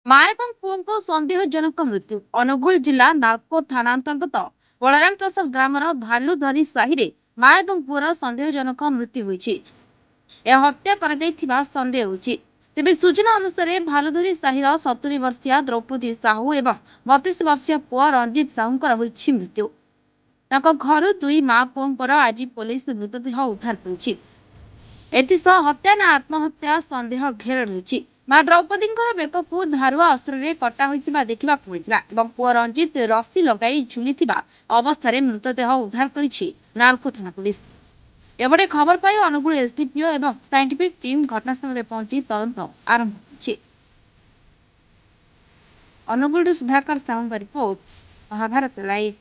ମା ଏବଂ ପୁଅଙ୍କ ସନ୍ଦେହଜନକ ମୃତ୍ୟୁ। ଅନୁଗୁଳ ଜିଲ୍ଲା ନାଲକୋ ଥାନା ଅନ୍ତର୍ଗତ ବଳରାମ ପ୍ରସାଦ ଗ୍ରାମର ଭାଲୁଧରୀ ସାହିରେ ମା ଏବଂ ପୁଅର ସନ୍ଦେହଜନକ ମୃତ୍ୟୁ ହୋଇଛି। ଏହା ହତ୍ୟା କରାଯାଇଥିବା ସନ୍ଦେହ ହେଉଛି। ତେବେ ସୂଚନା ଅନୁସାରେ ଭାଲୁଧରୀ ସାହିର 70 ବର୍ଷିୟା ଦ୍ରୌପଦୀ ସାହୁ ଏବଂ 32 ବର୍ଷୀୟ ପୁଅ ରଞ୍ଜିତ ସାହୁଙ୍କର ହୋଇଛି ମୃତ୍ୟୁ। ତାଙ୍କ ଘରୁ ଦୁଇ ମା ପୁଅଙ୍କର ଆଜି ପୋଲିସ ମୃତଦେହ ଉଦ୍ଧାର କରିଛି। ଏଥିସହ ହତ୍ୟା ନା ଆତ୍ମହତ୍ୟା ସନ୍ଦେହ ଘେର ରହିଛି। ମା ଦ୍ରୌପଦୀଙ୍କର ବେକକୁ ଧାରୁଆ ଅସ୍ତ୍ରରେ କଟା ହୋଇଥିବା ଦେଖିବାକୁ ମିଳିଥିଲା ଏବଂ ପୁଅ ରଞ୍ଜିତ ରସି ଲଗାଇ ଝୁଲିଥିବା ଅବସ୍ଥାରେ ମୃତଦେହ ଉଦ୍ଧାର କରିଛି ନାଲକୋ ଥାନା ପୁଲିସ। ଏପଟେ ଖବର ପାଇ ଅନୁଗୁଳ ଏସଡିପିଓ ଏବଂ ସାଇଣ୍ଟିଫିକ ଟିମ୍ ଘଟଣାସ୍ଥଳରେ ପହଞ୍ଚି ତଦନ୍ତ ଆରମ୍ଭ କରିଛି। ଅନୁଗୁଳରୁ ସୁଧାକର ସାହୁଙ୍କ ରିପୋର୍ଟ, ମହାଭାରତ ଲାଇଭ୍।